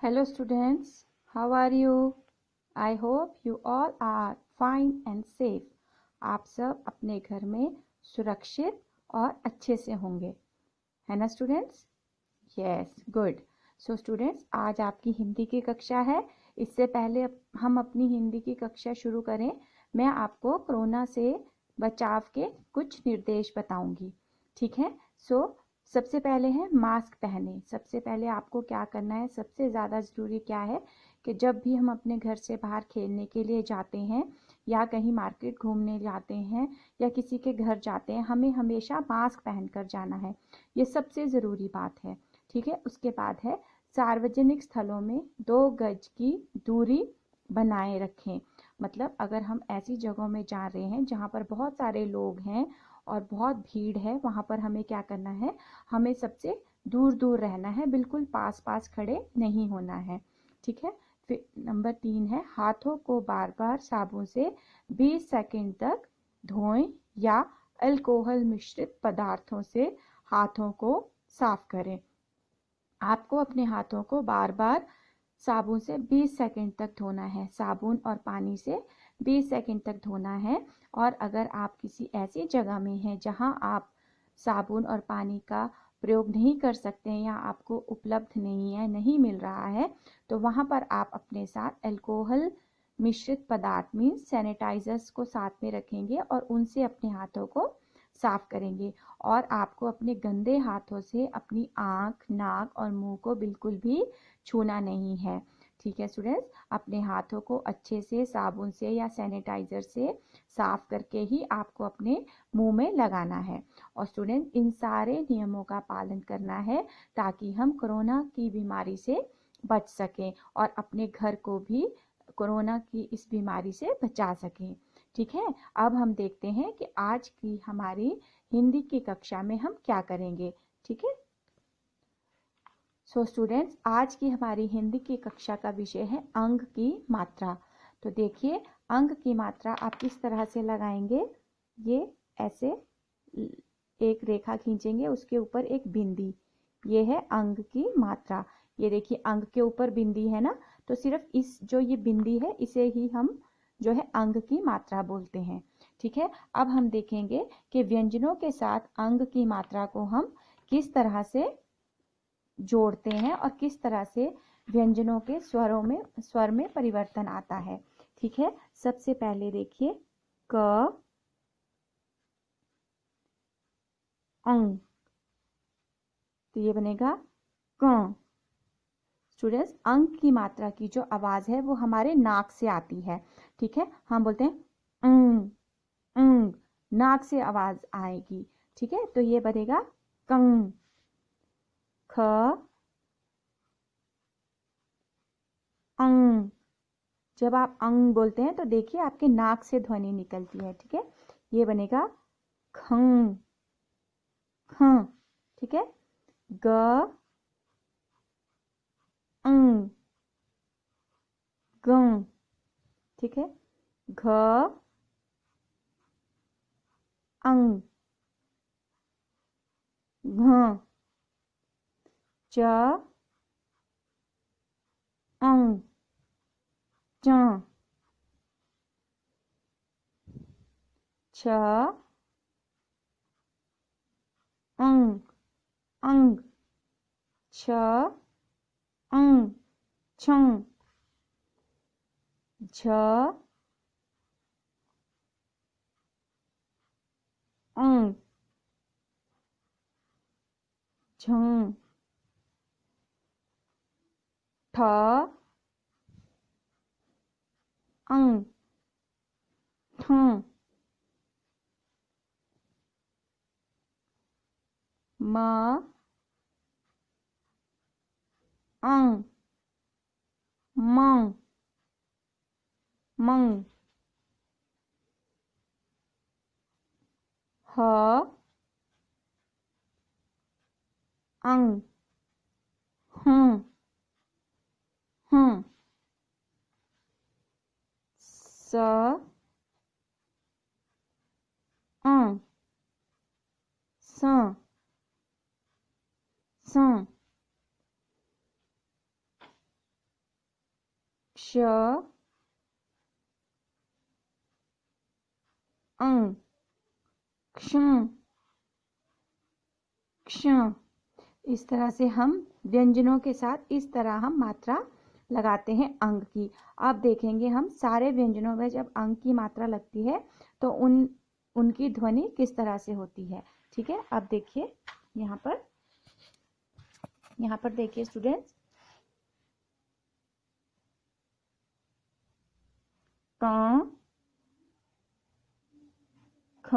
Hello students, how are you? I hope you all are fine and safe. आप सब अपने घर में सुरक्षित और अच्छे से होंगे, है ना students? Yes, good. So students, आज आपकी हिंदी की कक्षा है। इससे पहले हम अपनी हिंदी की कक्षा शुरू करें, मैं आपको कोरोना से बचाव के कुछ निर्देश बताऊंगी, ठीक है? सबसे पहले है मास्क पहने। सबसे पहले आपको क्या करना है, सबसे ज़्यादा ज़रूरी क्या है कि जब भी हम अपने घर से बाहर खेलने के लिए जाते हैं या कहीं मार्केट घूमने जाते हैं या किसी के घर जाते हैं, हमें हमेशा मास्क पहनकर जाना है। ये सबसे ज़रूरी बात है, ठीक है? उसके बाद है सार्वजनिक स्थलों में 2 गज की दूरी बनाए रखें। मतलब अगर हम ऐसी जगहों में जा रहे हैं जहाँ पर बहुत सारे लोग हैं और बहुत भीड़ है, वहाँ पर हमें क्या करना है, हमें सबसे दूर दूर रहना है, बिल्कुल पास पास खड़े नहीं होना है, ठीक है? फिर नंबर 3 है हाथों को बार बार साबुन से 20 सेकंड तक धोएं या अल्कोहल मिश्रित पदार्थों से हाथों को साफ करें। आपको अपने हाथों को बार बार साबुन से 20 सेकंड तक धोना है, साबुन और पानी से 20 सेकंड तक धोना है। और अगर आप किसी ऐसी जगह में हैं जहां आप साबुन और पानी का प्रयोग नहीं कर सकते हैं या आपको उपलब्ध नहीं है, नहीं मिल रहा है, तो वहां पर आप अपने साथ अल्कोहल मिश्रित पदार्थ मीन्स सैनिटाइजर्स को साथ में रखेंगे और उनसे अपने हाथों को साफ करेंगे। और आपको अपने गंदे हाथों से अपनी आँख, नाक और मुंह को बिल्कुल भी छूना नहीं है, ठीक है स्टूडेंट्स? अपने हाथों को अच्छे से साबुन से या सैनिटाइजर से साफ करके ही आपको अपने मुंह में लगाना है। और स्टूडेंट, इन सारे नियमों का पालन करना है ताकि हम कोरोना की बीमारी से बच सकें और अपने घर को भी कोरोना की इस बीमारी से बचा सकें, ठीक है? अब हम देखते हैं कि आज की हमारी हिंदी की कक्षा में हम क्या करेंगे, ठीक है? स्टूडेंट्स, आज की हमारी हिंदी की कक्षा का विषय है अंग की मात्रा। तो देखिए, अंग की मात्रा आप किस तरह से लगाएंगे, ये ऐसे एक रेखा खींचेंगे, उसके ऊपर एक बिंदी, ये है अंग की मात्रा। ये देखिए अंग के ऊपर बिंदी है ना, तो सिर्फ इस जो ये बिंदी है इसे ही हम जो है अंग की मात्रा बोलते हैं, ठीक है? अब हम देखेंगे कि व्यंजनों के साथ अंग की मात्रा को हम किस तरह से जोड़ते हैं और किस तरह से व्यंजनों के स्वर में परिवर्तन आता है, ठीक है? सबसे पहले देखिए क अंग, तो ये बनेगा क। स्टूडेंट्स, अंग की मात्रा की जो आवाज है वो हमारे नाक से आती है, ठीक है? हम बोलते हैं अंग अंग, नाक से आवाज आएगी, ठीक है? तो ये बनेगा कंग। ख अंग, जब आप अंग बोलते हैं तो देखिए आपके नाक से ध्वनि निकलती है, ठीक है? ये बनेगा खंग ख, ठीक है? ग अंग गंग, ठीक है? घ अंग घ, च अंग च, छ अंग अंग, छ अंग छंग, झ अंग झंग, ठ अंग ठं, म अंग मंग मंग, ह अंग हं हं, स अंग स स, श अंग क्ष क्ष। इस तरह से हम व्यंजनों के साथ इस तरह हम मात्रा लगाते हैं अंग की। अब देखेंगे हम सारे व्यंजनों में जब अंग की मात्रा लगती है तो उनकी ध्वनि किस तरह से होती है। ठीक है, अब देखिए यहाँ पर देखिए स्टूडेंट्स, क ख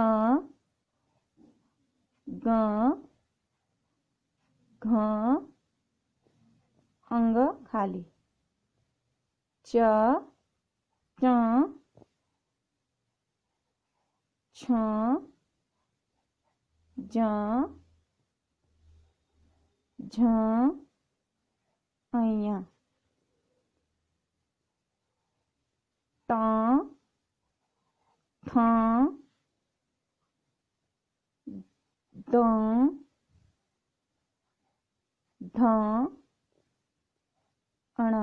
ग घ अंग खाली, च च छ ज झ अइया, ट ठ द ध अण,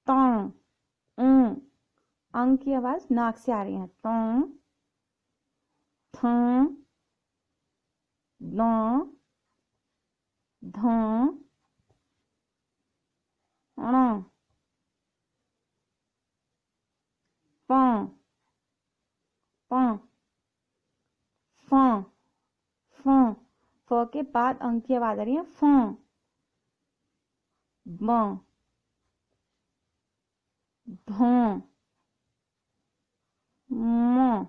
ट अंग की आवाज नाक से आ रही है। ट थ द ध अण, प प फ फ फ के बाद अंग की आवाज आ रही है फ, ब भ म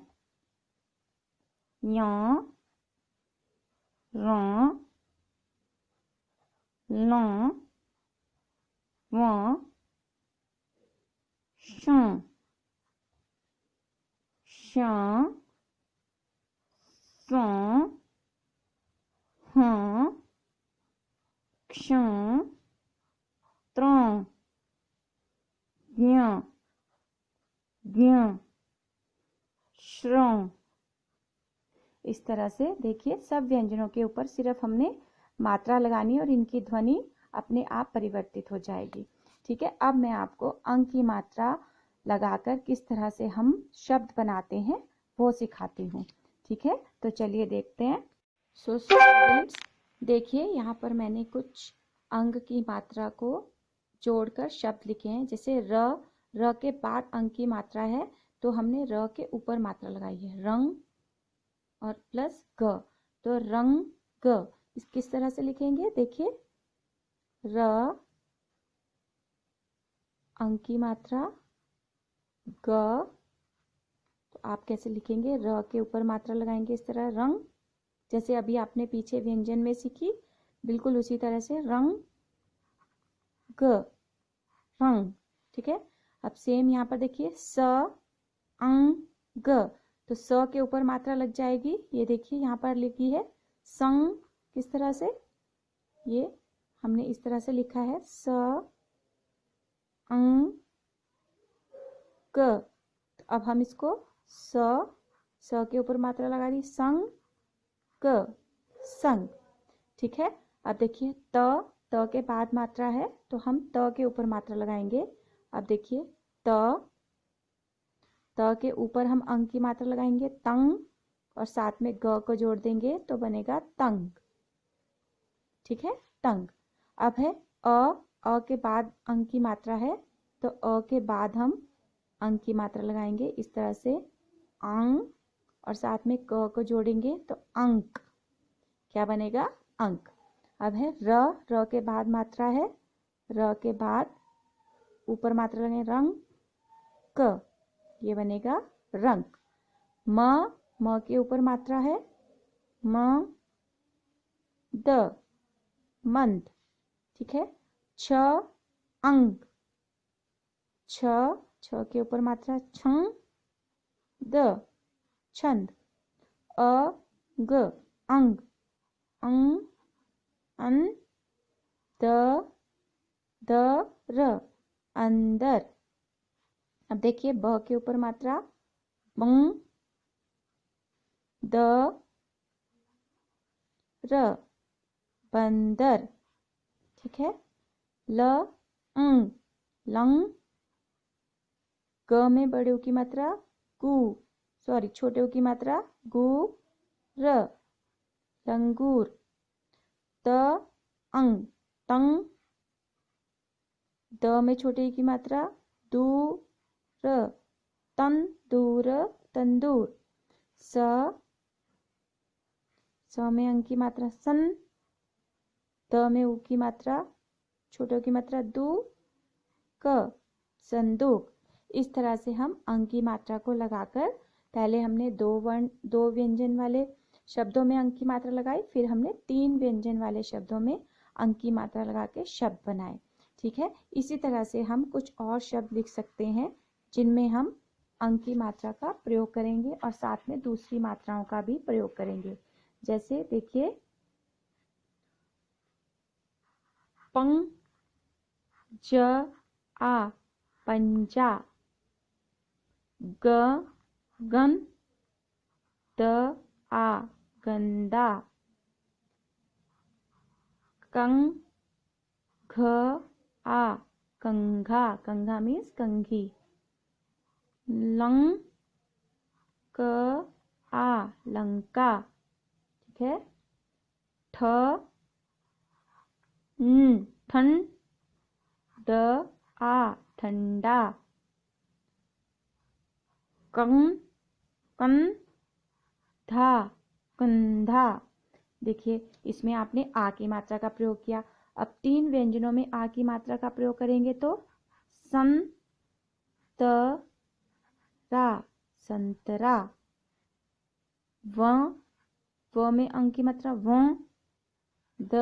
य र ल व श श स ह क्ष त्र ज्ञ ज्ञ श्र। इस तरह से देखिए सब व्यंजनों के ऊपर सिर्फ हमने मात्रा लगानी और इनकी ध्वनि अपने आप परिवर्तित हो जाएगी। ठीक है, अब मैं आपको अंग की मात्रा लगाकर किस तरह से हम शब्द बनाते हैं वो सिखाती हूँ। ठीक है, तो चलिए देखते हैं। सो स्टूडेंट्स देखिए यहाँ पर मैंने कुछ अंग की मात्रा को जोड़कर शब्द लिखे हैं। जैसे र के बाद अंग की मात्रा है तो हमने र के ऊपर मात्रा लगाई है, रंग और प्लस ग, तो रंग ग। इस किस तरह से लिखेंगे, देखिए र अंग की मात्रा ग, तो आप कैसे लिखेंगे, र के ऊपर मात्रा लगाएंगे इस तरह रंग, जैसे अभी आपने पीछे व्यंजन में सीखी बिल्कुल उसी तरह से रंग ग, रंग। ठीक है, अब सेम यहाँ पर देखिए स अंग ग, तो स के ऊपर मात्रा लग जाएगी। ये देखिए यहाँ पर लिखी है संग, किस तरह से, ये हमने इस तरह से लिखा है स अंग ग। तो अब हम इसको स के ऊपर मात्रा लगा दी, संग ग, संग। ठीक है, अब देखिए त के बाद मात्रा है तो हम त के ऊपर मात्रा लगाएंगे। अब देखिए त के ऊपर हम अंग की मात्रा लगाएंगे तंग, और साथ में ग को जोड़ देंगे तो बनेगा तंग। ठीक है, तंग। अब है अ के बाद अंग की मात्रा है तो अ के बाद हम अंग की मात्रा लगाएंगे इस तरह से अंग, और साथ में क को जोड़ेंगे तो अंक, क्या बनेगा, अंक। अब है र के बाद मात्रा है, र के बाद ऊपर मात्रा लगाएंगे रंग क, ये बनेगा रंग। म के ऊपर मात्रा है म द, मंद। ठीक है, छ अंग, छ के ऊपर मात्रा छ द, छंद। अ ग अंग, अंग अन, द र अंदर। अब देखिए ब के ऊपर मात्रा बंग द र, बंदर। ठीक है, ल लंग, ग में बड़े ऊ की मात्रा गु, सॉरी छोटे ऊ की मात्रा गु र, लंगूर, त अंग, तंग, द में छोटे ई की मात्रा दू र, तन दूर, तंदूर, स में अंग की मात्रा सन, द में ऊ की मात्रा छोटे ऊ की मात्रा दू, क, संदूक। इस तरह से हम अंग की मात्रा को लगाकर, पहले हमने दो व्यंजन वाले शब्दों में अंग की मात्रा लगाई, फिर हमने 3 व्यंजन वाले शब्दों में अंग की मात्रा लगा के शब्द बनाए। ठीक है, इसी तरह से हम कुछ और शब्द लिख सकते हैं जिनमें हम अंग की मात्रा का प्रयोग करेंगे और साथ में दूसरी मात्राओं का भी प्रयोग करेंगे। जैसे देखिए, पंग ज आ, पंजा, ग गन, द आ, गंदा, कंग घ आ, कंघा, कंघा मीन्स कंघी, लंग क आ, लंका। ठीक है, ठ ठन, ड आ, ठंडा, कं कन धा, कंधा। देखिए, इसमें आपने आ की मात्रा का प्रयोग किया। अब 3 व्यंजनों में आ की मात्रा का प्रयोग करेंगे तो सन त रा, संतरा, व में अंग की मात्रा व, द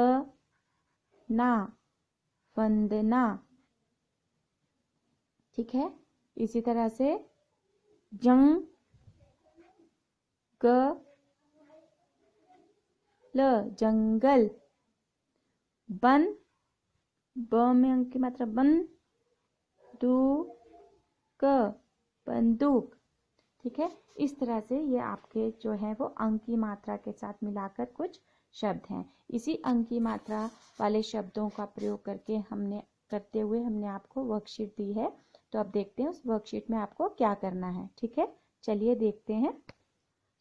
ना, वंदना। ठीक है, इसी तरह से जंग ग ल, जंगल, बन, ब में अंग की मात्रा बन, दू क, बंदूक। ठीक है, इस तरह से ये आपके जो है वो अंग की मात्रा के साथ मिलाकर कुछ शब्द हैं। इसी अंग की मात्रा वाले शब्दों का प्रयोग करते हुए हमने आपको वर्कशीट दी है। तो अब देखते हैं उस वर्कशीट में आपको क्या करना है। ठीक है, चलिए देखते हैं।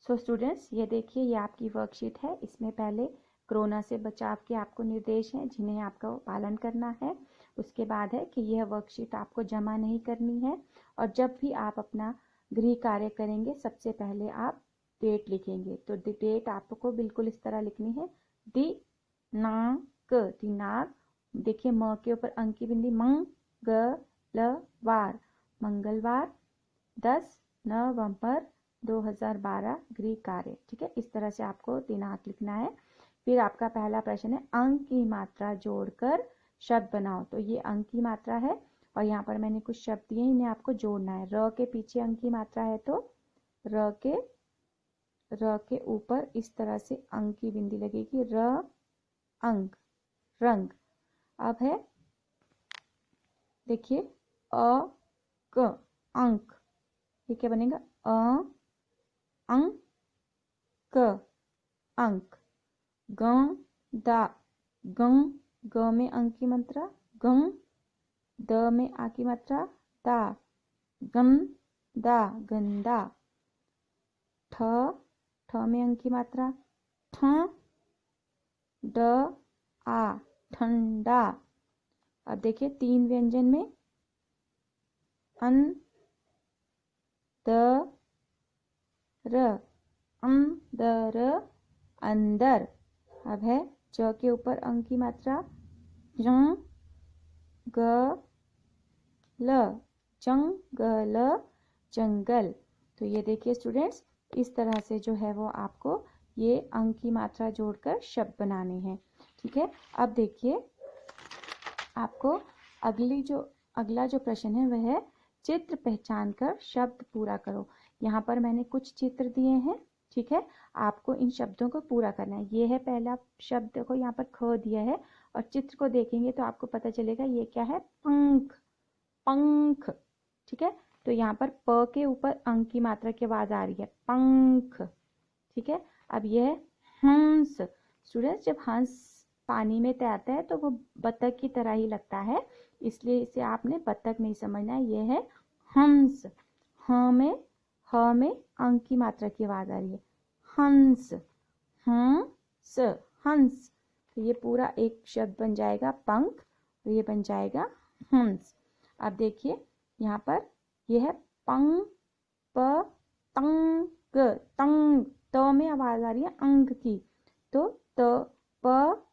सो स्टूडेंट्स, ये देखिए, ये आपकी वर्कशीट है। इसमें पहले कोरोना से बचाव के आपको निर्देश हैं जिन्हें आपका पालन करना है। उसके बाद है कि यह वर्कशीट आपको जमा नहीं करनी है, और जब भी आप अपना गृह कार्य करेंगे सबसे पहले आप डेट लिखेंगे। तो डेट आपको बिल्कुल इस तरह लिखनी है, दिनांक, दिनांक। देखिए, म के ऊपर अंक की बिंदी, मंगलवार, मंगलवार, 10 नवंबर 2012 गृह कार्य। ठीक है, इस तरह से आपको दिनांक लिखना है। फिर आपका पहला प्रश्न है, अंक की मात्रा जोड़कर शब्द बनाओ। तो ये अंक की मात्रा है और यहाँ पर मैंने कुछ शब्द दिए, इन्हें आपको जोड़ना है। र के पीछे अंक की मात्रा है तो र के ऊपर इस तरह से अंक की बिंदी लगेगी, र अंक, रंग। अब है, देखिए, अ क, अंक, ये क्या बनेगा, अंक, अंक, दा, ग में अंक की मात्रा गं, द में आ की मात्रा दा, दा, गंदा, ठ में अंक की मात्रा ठ, ड आ, ठंडा। अब देखिए, 3 व्यंजन में अन, द र, अंदर, अंदर। अब है, च के ऊपर अंक की मात्रा ग ल, जंगल, जंगल। तो ये देखिए स्टूडेंट्स, इस तरह से जो है वो आपको ये अंक की मात्रा जोड़कर शब्द बनाने हैं। ठीक है, अब देखिए, आपको अगला जो प्रश्न है वह है, चित्र पहचान कर शब्द पूरा करो। यहाँ पर मैंने कुछ चित्र दिए हैं। ठीक है, आपको इन शब्दों को पूरा करना है। ये है पहला शब्द, देखो यहाँ पर ख दिया है और चित्र को देखेंगे तो आपको पता चलेगा ये क्या है, पंख, पंख। ठीक है, तो यहाँ पर प के ऊपर अंक की मात्रा की आवाज आ रही है, पंख। ठीक है, अब यह है हंस। स्टूडेंट्स, जब हंस पानी में तैरता है तो वो बतख की तरह ही लगता है, इसलिए इसे आपने बतख नहीं समझना है। ये है हंस। ह में अंक की मात्रा की आवाज आ रही है, हंस, हंस, हंस। तो ये पूरा एक शब्द बन जाएगा पंख, और ये बन जाएगा हंस। अब देखिए यहाँ पर ये है पंग, प, तंग, तंग। त में आवाज आ रही है अंग की, तो त, प,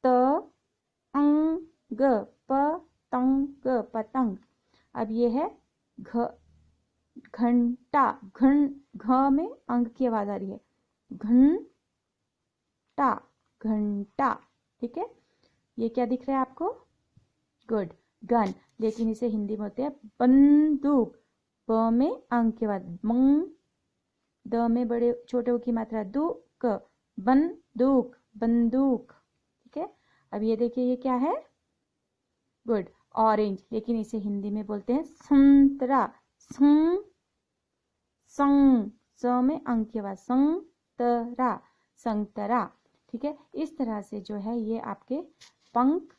त, अंग, प, तंग, पतंग। अब ये है घ, घंटा, घ में अंग की आवाज आ रही है, घंटा, घंटा। ठीक है, ये क्या दिख रहा है आपको? Good, gun. लेकिन इसे हिंदी में होते हैं बंदूक। ब में अंग की आवाज, मंग। द में बड़े छोटे ओ की मात्रा, दु, क, बंदूक, बंदूक। ठीक है, अब ये देखिए ये क्या है? Good, orange. लेकिन इसे हिंदी में बोलते हैं संतरा, संग, संग। स में अंग की आवाज, संतरा, संतरा। ठीक है, इस तरह से जो है ये आपके पंख,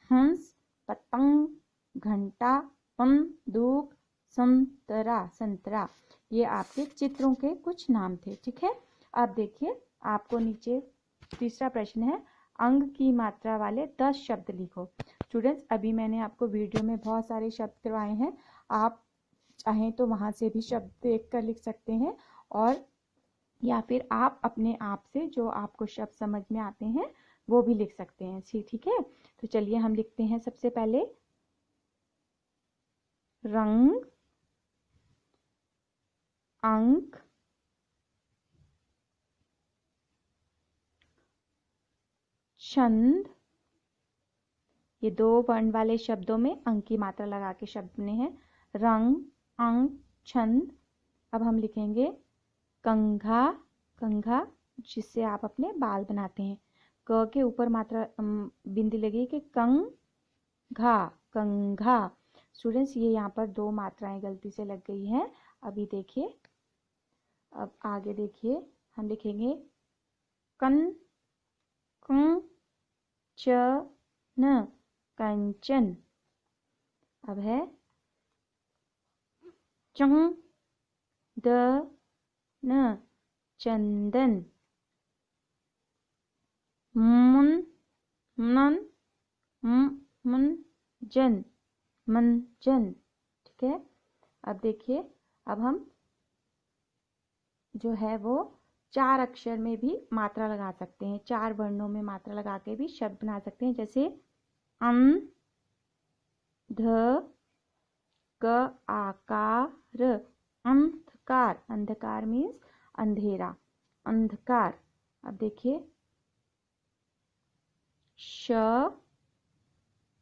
हंस, पतंग, घंटा, बंदूक, संतरा, संतरा, ये आपके चित्रों के कुछ नाम थे। ठीक है, अब देखिए आपको नीचे तीसरा प्रश्न है, अंग की मात्रा वाले 10 शब्द लिखो। स्टूडेंट्स, अभी मैंने आपको वीडियो में बहुत सारे शब्द करवाए हैं, आप चाहें तो वहां से भी शब्द देख कर लिख सकते हैं, और या फिर आप अपने आप से जो आपको शब्द समझ में आते हैं वो भी लिख सकते हैं। ठीक है, तो चलिए हम लिखते हैं। सबसे पहले रंग, अंक, छंद। ये 2 वर्ण वाले शब्दों में अंक की मात्रा लगा के शब्द बने हैं, रंग, अंक, छंद। अब हम लिखेंगे कंघा, कंघा जिससे आप अपने बाल बनाते हैं। क के ऊपर मात्रा बिंदी लगी कि कंघा, कंघा। स्टूडेंट्स, ये यहाँ पर 2 मात्राएं गलती से लग गई हैं। अभी देखिए, अब आगे देखिए, हम लिखेंगे कन, कं, च, न, कंचन। अब है चंग, द, न, चंदन। मुन, मन, मुंजन, मंजन। ठीक है, अब देखिए, अब हम जो है वो 4 अक्षर में भी मात्रा लगा सकते हैं, 4 वर्णों में मात्रा लगा के भी शब्द बना सकते हैं। जैसे अन, ध, क, आकार, अंधकार। अंधकार मीन्स अंधेरा, अंधकार। अब देखिए श,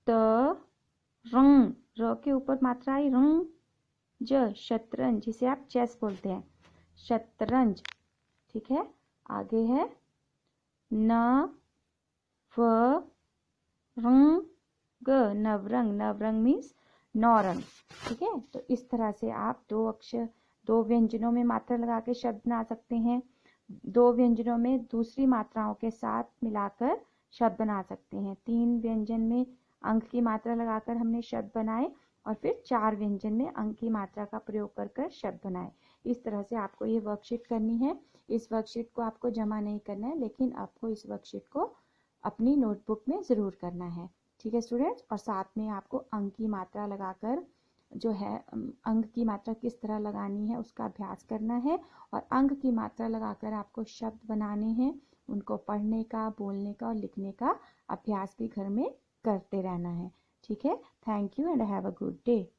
त, रंग, र के ऊपर मात्रा आई रंग, ज, शतरंज, जिसे आप चेस बोलते हैं, शतरंज। ठीक है, आगे है न, व, रंग, नवरंग। नवरंग मीन्स 9 रंग। ठीक है, तो इस तरह से आप 2 अक्षर 2 व्यंजनों में मात्रा लगा के शब्द बना सकते हैं, 2 व्यंजनों में दूसरी मात्राओं के साथ मिलाकर शब्द बना सकते हैं, 3 व्यंजन में अंक की मात्रा लगाकर हमने शब्द बनाए, और फिर 4 व्यंजन में अंक की मात्रा का प्रयोग कर कर शब्द बनाए। इस तरह से आपको ये वर्कशीट करनी है। इस वर्कशीट को आपको जमा नहीं करना है, लेकिन आपको इस वर्कशीट को अपनी नोटबुक में ज़रूर करना है। ठीक है स्टूडेंट्स, और साथ में आपको अंक की मात्रा लगाकर जो है अंक की मात्रा किस तरह लगानी है उसका अभ्यास करना है, और अंक की मात्रा लगाकर आपको शब्द बनाने हैं, उनको पढ़ने का, बोलने का और लिखने का अभ्यास भी घर में करते रहना है। ठीक है, thank you and have a good day.